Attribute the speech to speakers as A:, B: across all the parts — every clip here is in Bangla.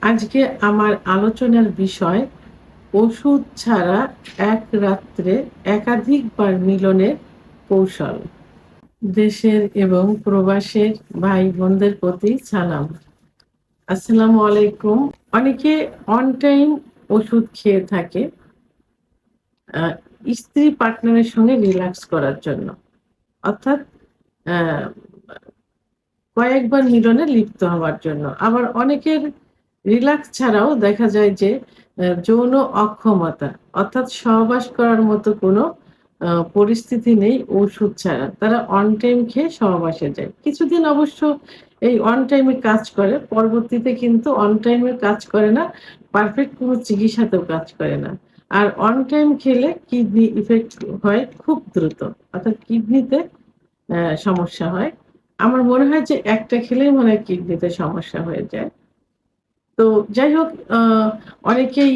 A: আজকে আমার আলোচনার বিষয় ওষুধ ছাড়া এক রাত্রে একাধিকবার মিলনের কৌশল। দেশের এবং প্রবাসের ভাই বোনদের প্রতি সালাম। আসসালামু আলাইকুম। অনেকে অন টাইম ওষুধ খেয়ে থাকে আহ, স্ত্রী পার্টনারের সঙ্গে রিল্যাক্স করার জন্য, অর্থাৎ আহ, কয়েকবার মিলনে লিপ্ত হওয়ার জন্য। আবার অনেকের রিল্যাক্স ছাড়াও দেখা যায় যে যৌন অক্ষমতা, অর্থাৎ সহবাস করার মতো কোনো পরিস্থিতি নেই ওষুধ ছাড়া। তারা অন টাইম খেয়ে সহবাসে যায়। কিছুদিন অবশ্য এই অন টাইমে কাজ করে, পরবর্তীতে কিন্তু অন টাইমে কাজ করে না, পারফেক্ট কোনো চিকিৎসাতেও কাজ করে না। আর অন টাইম খেলে কিডনি ইফেক্ট হয় খুব দ্রুত, অর্থাৎ কিডনিতে সমস্যা হয়। আমার মনে হয় যে একটা খেলেই মনে হয় কিডনিতে সমস্যা হয়ে যায়। তো যাই হোক, অনেকেই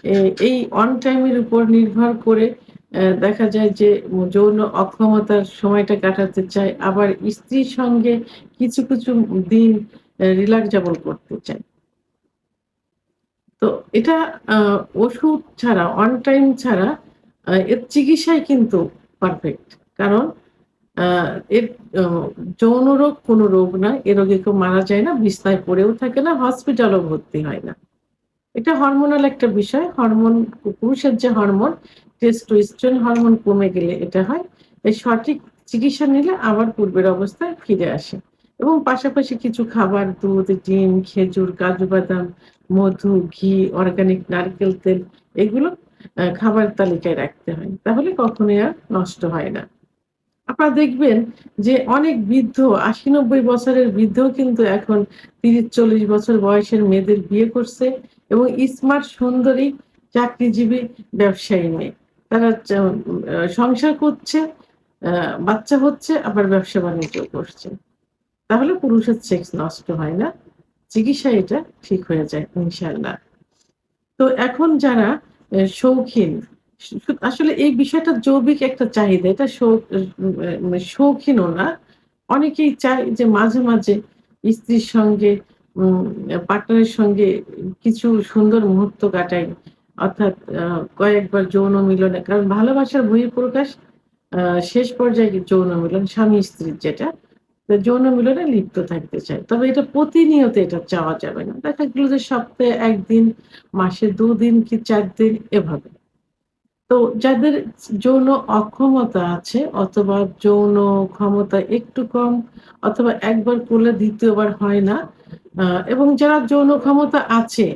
A: এ এই অন টাইম এর উপর নির্ভর করে দেখা যায় যে যৌন অক্ষমতার সময়টা কাটাতে চায়। আবার স্ত্রীর সঙ্গে কিছু দিন রিল্যাক্স যাপন করতে চায়। তো এটা আ ওষুধ ছাড়া, অন টাইম ছাড়া এর চিকিৎসাই কিন্তু পারফেক্ট। কারণ আ এর অ যৌন রোগ কোনো রোগ না। এ রোগে কেউ মারা যায় না, বিছনায় পড়েও থাকে না, হসপিটালেও ভর্তি হয় না। এটা হরমোনাল একটা বিষয়। হরমোন, পুরুষের যে হরমোন টেস্টোস্টেরন হরমোন কমে গেলে এটা হয়। এই সঠিক চিকিৎসা নিলে আবার পূর্বের অবস্থায় ফিরে আসে। এবং পাশাপাশি কিছু খাবার, দুধ, ডিম, খেজুর, কাজু বাদাম, মধু, ঘি, অর্গানিক নারকেল তেল, এগুলো খাবারের তালিকায় রাখতে হয়। তাহলে কখনোই আর নষ্ট হয় না। আপনারা দেখবেন যে অনেক বৃদ্ধ, ৮০-৯০ বছরের বৃদ্ধও কিন্তু এখন ৩০-৪০ বছর বয়সের মেয়েদের বিয়ে করছে এবং স্মার্ট, সুন্দরী, চাকরিজীবী ব্যবসায়ী মেয়ে। তারা সংসার করছে, বাচ্চা হচ্ছে, আবার ব্যবসা-বাণিজ্য করছে। তাহলে পুরুষের সেক্স নষ্ট হয় না। চিকিৎসায় এটা ঠিক হয়ে যায় ইনশাআল্লাহ। তো এখন যারা শৌখিন, আসলে এই বিষয়টা জৈবিক একটা চাহিদা। এটা শৌখিনও না। অনেকেই চায় যে মাঝে মাঝে স্ত্রীর সঙ্গে, উম পার্টনারের সঙ্গে কিছু সুন্দর মুহূর্ত কাটাই। অর্থাৎ কয়েকবার যৌন মিলনে, কারণ ভালোবাসার বহিঃপ্রকাশ আ শেষ পর্যায়ে যৌন মিলন, স্বামী-স্ত্রীর যেটা। তো যৌন মিলনে লিপ্ত থাকতে চায়। তবে এটা প্রতিনিয়ত এটা চাওয়া যাবে না। দেখা গেল যে সপ্তাহে ১ দিন, মাসে ২ দিন কি ৪ দিন, এভাবে। তো যাদের যৌন অক্ষমতা আছে, অথবা যৌন ক্ষমতা একটু কম, অথবা একবার করলে দ্বিতীয়বার হয় না, আ এবং যারা যৌন ক্ষমতা আছে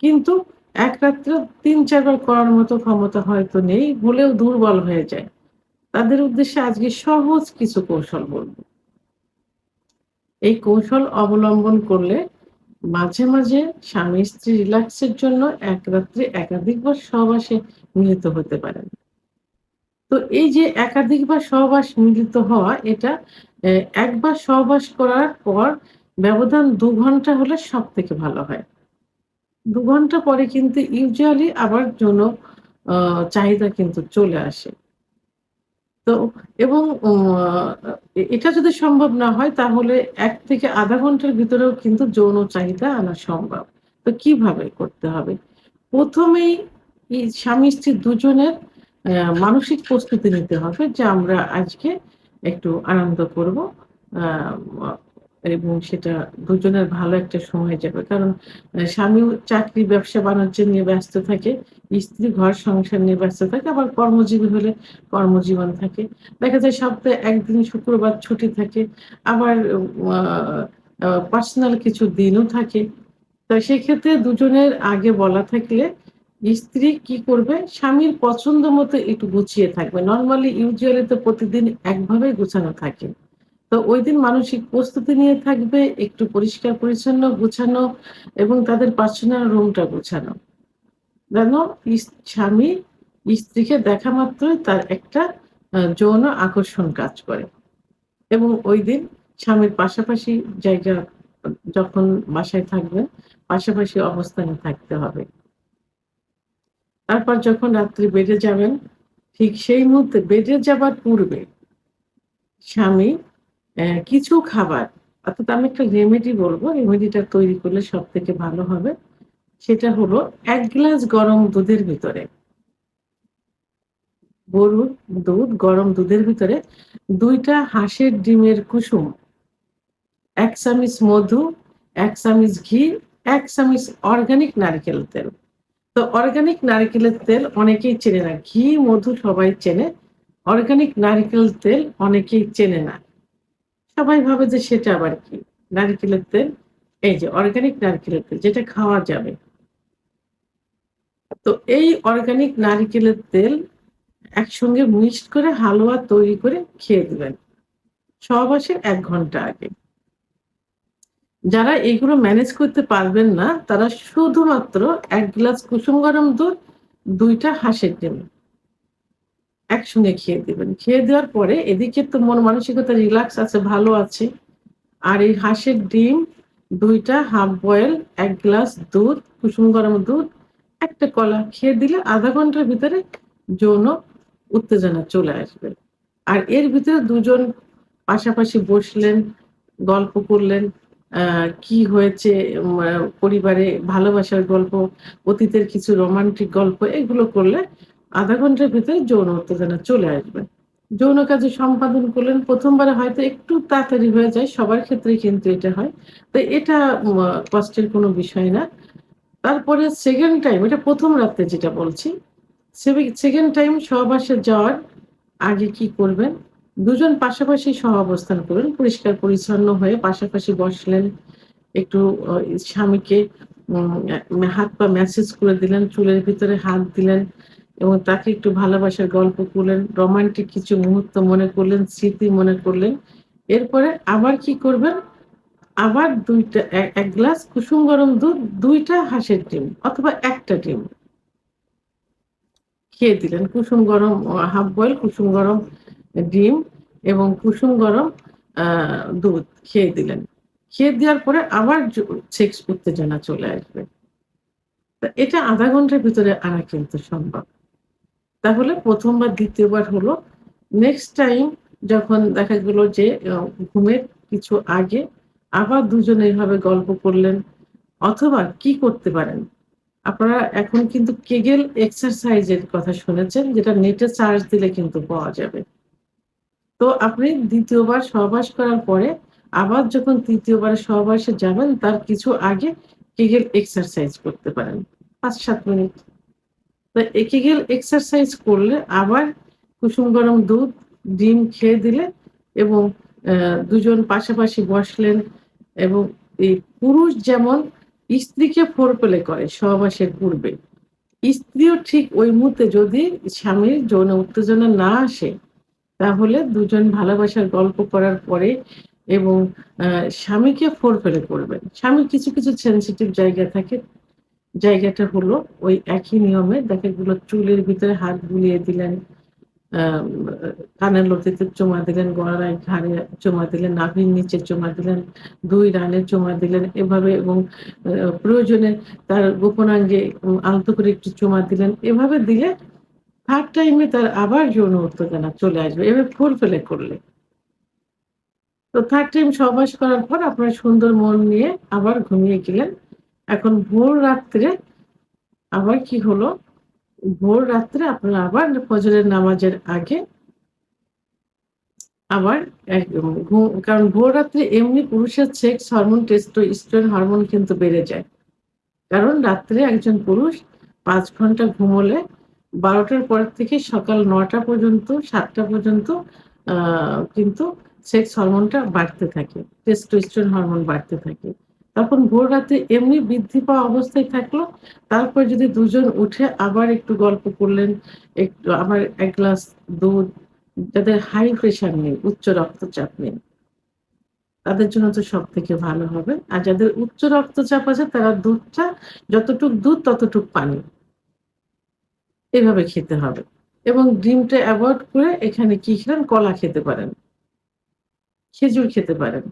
A: কিন্তু এক রাত্রে ৩-৪ বার করার মতো ক্ষমতা হয়তো নেই, হলেও দুর্বল হয়ে যায়। তাদের উদ্দেশ্যে আজকে সহজ কিছু কৌশল বলব। এই কৌশল অবলম্বন করলে মাঝে মাঝে স্বামী-স্ত্রী রিল্যাক্সের জন্য এক রাত্রে একাধিকবার সহবাসে মিলিত হতে পারেন। তো এই যে একাধিকবার সহবাস মিলিত হওয়া, এটা এ একবার সহবাস করার পর ব্যবধান ২ ঘন্টা হলে সবথেকে ভালো হয়। ২ ঘন্টা পরে কিন্তু ইউজুয়ালি আবার যৌন আ চাহিদা কিন্তু চলে আসে। তো এবং এটা যদি সম্ভব না হয় তাহলে ১ থেকে ০.৫ ঘন্টার ভিতরেও কিন্তু যৌন চাহিদা আনা সম্ভব। তো কিভাবে করতে হবে? ১ম এই স্বামী-স্ত্রী দুজনের মানসিক প্রস্তুতি নিতে হবে যে আমরা আজকে একটু আনন্দ করব। আ ম এবং সেটা দুজনের ভালো একটা সময় যাবে। কারণ স্বামীও চাকরি, ব্যবসা-বাণিজ্য নিয়ে ব্যস্ত থাকে। স্ত্রী ঘর সংসার নিয়ে ব্যস্ত থাকে। আবার কর্মজীবী হলে কর্মজীবন থাকে। দেখা যায় সপ্তাহে ১ দিন শুক্রবার ছুটি থাকে। আবার আ পার্সোনাল কিছু দিনও থাকে। তো সেক্ষেত্রে দুজনের আগে বলা থাকলে স্ত্রী কি করবে? স্বামীর পছন্দ মতো একটু গুছিয়ে থাকবে। নরমালি ইউজুয়ালি তো প্রতিদিন একভাবে গুছানো থাকে। তো ঐদিন মানসিক প্রস্তুতি নিয়ে থাকবে, একটু পরিষ্কার পরিচ্ছন্ন গুছানো এবং তাদের পার্সোনাল রুমটা গুছানো। যেন স্বামী স্ত্রীকে দেখা মাত্রই তার একটা যৌন আকর্ষণ কাজ করে। এবং ঐদিন স্বামীর পাশাপাশি জায়গা, যখন বাসায় থাকবেন, পাশাপাশি অবস্থানে থাকতে হবে। তারপর যখন রাত্রি বেডে যাবেন, ঠিক সেই মুহূর্তে বেডে যাবার পূর্বে স্বামী কিছু খাবার, অর্থাৎ আমি একটা রেমেডি বলবো, রেমেডিটা তৈরি করলে সবথেকে ভালো হবে। সেটা হলো ১ গ্লাস গরম দুধের ভিতরে, গরুর দুধ, গরম দুধের ভিতরে ২ টা হাঁসের ডিমের কুসুম, ১ চামচ মধু, ১ চামচ ঘি, ১ চামচ অর্গানিক নারকেল তেল। তো অর্গানিক নারিকেলের তেল অনেকেই চেনে না। ঘি, মধু সবাই চেনে। অর্গানিক নারিকেল তেল অনেকেই চেনে না। সবাই ভাবে যে সেটা আবার কি? নারিকেলের তেল, এই যে অর্গানিক নারিকেলের তেল যেটা খাওয়া যাবে। তো এই অর্গানিক নারিকেলের তেল একসঙ্গে মিক্সড করে হালুয়া তৈরি করে খেয়ে দিবেন। সহবাসের ১ ঘন্টা আগে। যারা এগুলো ম্যানেজ করতে পারবেন না, তারা শুধুমাত্র ১ গ্লাস কুসুম গরম দুধ, ২ টা হাঁসের ডিম একসঙ্গে খেয়ে দিবেন। খেয়ে দেওয়ার পরে এদিকে তো মন মানসিকতা রিল্যাক্স আছে, ভালো আছি। আর এই হাঁসের ডিম ২ টা হাফ বয়েল, ১ গ্লাস দুধ, কুসুম গরম দুধ, ১ টা কলা খেয়ে দিলে ০.৫ ঘন্টার ভিতরে যৌন উত্তেজনা চলে আসবে। আর এর ভিতরে দুজন পাশাপাশি বসলেন, গল্প করলেন, আ কি হয়েছে পরিবারে, ভালোবাসার গল্প, অতীতের কিছু রোমান্টিক গল্প এগুলো করলে ০.৫ ঘন্টার ভেতরে যৌন উত্তেজনা চলে আসবে। যৌন কাজে সম্পাদন করলেন ১ম বারে হয়তো একটু তাড়াতাড়ি হয়ে যায়, সবার ক্ষেত্রেই কিন্তু এটা হয়। তো এটা কষ্টের কোনো বিষয় না। তারপরে 2nd টাইম, এটা ১ম রাত্রে যেটা বলছি। 2nd টাইম সহবাসে যাওয়ার আগে কি করবেন? দুজন পাশাপাশি সহাবস্থান করবেন। পরিষ্কার পরিচ্ছন্ন হয়ে পাশাপাশি বসলেন। একটু স্বামীকে হাত পা ম্যাসেজ করে দিলেন, চুলের ভিতরে হাত দিলেন এবং তাকে একটু ভালোবাসার গল্প করলেন। রোমান্টিক কিছু মুহূর্ত মনে করলেন, স্মৃতি মনে করলেন। এরপরে আবার কি করবেন? আবার ২ টা ১ গ্লাস কুসুম গরম দুধ, ২ টা হাঁসের ডিম অথবা ১ টা ডিম খেয়ে দিলেন। কুসুম গরম হাফ বয়েল কুসুম গরম ডিম এবং কুসুম গরম আ দুধ খেয়ে দিলেন। খেয়ে দেওয়ার পরে আবার সেক্স উত্তেজনা চলে আসবে। তো এটা ০.৫ ঘন্টার ভিতরে আনা কিন্তু সম্ভব। তাহলে ১ম বার ২য় বার হলো। নেক্সট টাইম যখন দেখা গেল যে ঘুমের কিছু আগে আবার দুজনে এভাবে গল্প করলেন, অথবা কি করতে পারেন? আপনারা এখন কিন্তু কেগেল এক্সারসাইজ এর কথা শুনেছেন, যেটা নেটে সার্চ দিলে কিন্তু পাওয়া যাবে। তো আপনি ২য় বার সহবাস করার পরে আবার যখন ৩য় বারে সহবাসে যাবেন তার কিছু আগে কেগেল এক্সারসাইজ করতে পারেন। ৫-৭ মিনিট। তো এই কেগেল এক্সারসাইজ করলে আবার কুসুম গরম দুধ, ডিম খেয়ে দিলে এবং দুজন পাশাপাশি বসলেন এবং এই পুরুষ যেমন স্ত্রীকে ফোরপ্লে করে সহবাসের পূর্বে, স্ত্রীও ঠিক ওই মুহূর্তে যদি স্বামীর যৌন উত্তেজনা না আসে, তাহলে দুজন ভালোবাসার গল্প করার পরে এবং আ স্বামীকে ফোরপ্লে করবেন। স্বামীর কিছু, কিছু সেনসিটিভ জায়গা থাকে। জায়গাটা হলো ওই একই নিয়মে দেখা গেল চুলের ভিতরে হাত বুলিয়ে দিলেন, আম কানের লতিতে চুমা দিলেন, গলায় ঘাড়ে চুমা দিলেন, নাভির নিচে চুমা দিলেন, ২ রানে চুমা দিলেন এভাবে এবং প্রয়োজনে তার গোপনাঙ্গে আলতো করে একটু চুমা দিলেন। এভাবে দিলে 3rd টাইমে তার আবার যৌন উত্তেজনা চলে আসবে। এভাবে ফুলফিল করলে। তো 3rd টাইম সহবাস করার পর আপনারা সুন্দর মন নিয়ে আবার ঘুমিয়ে গেলেন। এখন ভোর রাত্রে আবার কি হলো? ভোর রাত্রে আপনারা আবার ফজরের নামাজের আগে আবার কারণ ভোর রাত্রে এমনি পুরুষের সেক্স হরমোন টেস্টোস্টেরন হরমোন কিন্তু বেড়ে যায়। কারণ রাত্রে একজন পুরুষ ৫ ঘন্টা ঘুমোলে ১২ টার পর থেকে সকাল ৯ টা পর্যন্ত ৭ টা পর্যন্ত আ কিন্তু সেক্স হরমোনটা বাড়তে থাকে। টেস্টোস্টেরন হরমোন বাড়তে থাকে। তখন ভোর রাতে এমনি বৃদ্ধি পাওয়া অবস্থায় থাকলো। তারপর যদি দুজন উঠে আবার একটু গল্প করলেন, একটু আবার ১ গ্লাস দুধ, যাদের হাই প্রেশার নেই, উচ্চ রক্তচাপ নেই, তাদের জন্য তো সবথেকে ভালো হবে। আর যাদের উচ্চ রক্তচাপ আছে তারা দুধটা যতটুক দুধ ততটুক পানি। এভাবে খেতে হবে। এবং ডিমটা এভয়েড করে এখানে কি খেলেন? কলা খেতে পারেন, খেজুর খেতে পারেন।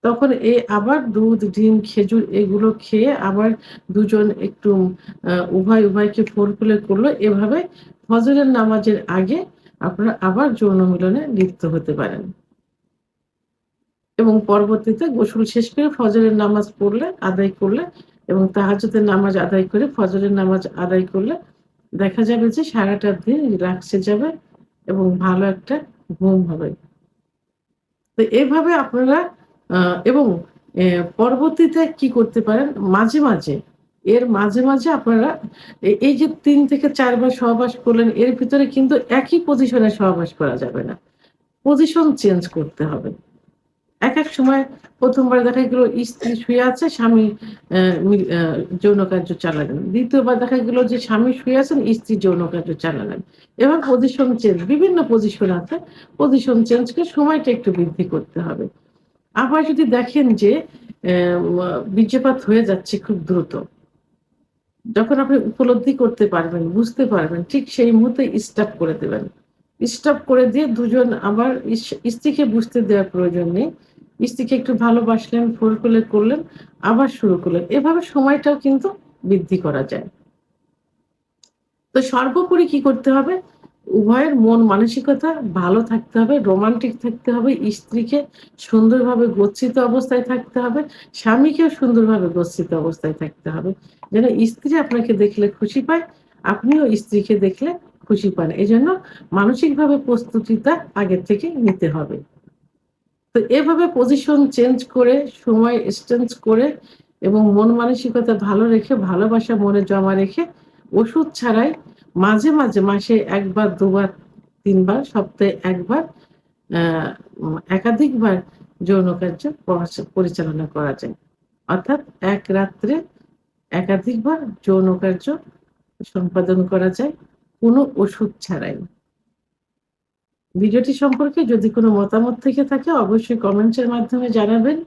A: তখন আবার দুধ, ডিম, খেজুর এগুলো খেয়ে আবার দুজন একটু উভয়কে ফোরপ্লে করলো। এভাবে ফজরের নামাজের আগে আপনারা আবার যৌন মিলনে লিপ্ত হতে পারেন। এবং পরবর্তীতে গোসল শেষ করে ফজরের নামাজ পড়লে, আদায় করলে এবং তাহাজ্জুদের নামাজ আদায় করে ফজরের নামাজ আদায় করলে দেখা যাবে যে সারাটা দিন রিল্যাক্সে যাবে এবং ভালো একটা ঘুম হবে। তো এভাবে আপনারা এবং পরবর্তীতে কি করতে পারেন, মাঝে, মাঝে এর মাঝে, মাঝে আপনারা এই যে ৩ থেকে ৪ বার সহবাস করলেন, এর ভিতরে কিন্তু একই পজিশনে সহবাস করা যাবে না। পজিশন চেঞ্জ করতে হবে। একেক সময় ১ম বার দেখা গেল স্ত্রী শুয়ে আছে, স্বামী অ্যা মি অ্যা যৌন কার্য চালালেন। ২য় বার দেখা গেল যে স্বামী শুয়ে আছেন, স্ত্রী যৌন কার্য চালালেন। এবার পজিশন চেঞ্জ, বিভিন্ন পজিশন আছে। পজিশন চেঞ্জ করে সময়টা একটু বৃদ্ধি করতে হবে। আবার যদি দেখেন যে বীর্যপাত হয়ে যাচ্ছে খুব দ্রুত, যখন আপনি উপলব্ধি করতে পারবেন, বুঝতে পারবেন, ঠিক সেই মুহূর্তে স্টপ করে দেবেন। স্টপ করে দিয়ে দুজন আবার স্ত্রীকে বুঝতে দেওয়ার প্রয়োজন নেই। স্ত্রীকে একটু ভালোবাসলেন, কোলে করলেন, আবার শুরু করলেন। এভাবে সময়টাও কিন্তু বৃদ্ধি করা যায়। তো সর্বোপরি কি করতে হবে? উভয়ের মন মানসিকতা ভালো থাকতে হবে, রোমান্টিক থাকতে হবে, স্ত্রীকে সুন্দরভাবে গচ্ছিত অবস্থায় থাকতে হবে, স্বামীকেও সুন্দরভাবে গচ্ছিত অবস্থায় থাকতে হবে। যেন স্ত্রী আপনাকে দেখলে খুশি পায়, আপনিও স্ত্রীকে দেখলে খুশি পান। এজন্য মানসিকভাবে প্রস্তুতিটা আগের থেকে নিতে হবে। তো এভাবে পজিশন চেঞ্জ করে, সময় এক্সচেঞ্জ করে এবং মন মানসিকতা ভালো রেখে, ভালোবাসা মনে জমা রেখে, ওষুধ ছাড়াই মাঝে, মাঝে মাসে ১ বার, ২ বার, ৩ বার, সপ্তাহে ১ বার আ একাধিকবার যৌন কার্য পরিচালনা করা যায়। অর্থাৎ এক রাত্রে একাধিকবার যৌন কার্য সম্পাদন করা যায় কোনো ওষুধ ছাড়াই। ভিডিওটি সম্পর্কে যদি কোনো মতামত থেকে থাকে অবশ্যই কমেন্টস এর মাধ্যমে জানাবেন।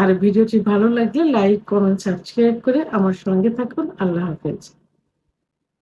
A: আর ভিডিওটি ভালো লাগলে লাইক, কমেন্ট, সাবস্ক্রাইব করে আমার সঙ্গে থাকুন। আল্লাহ হাফেজ।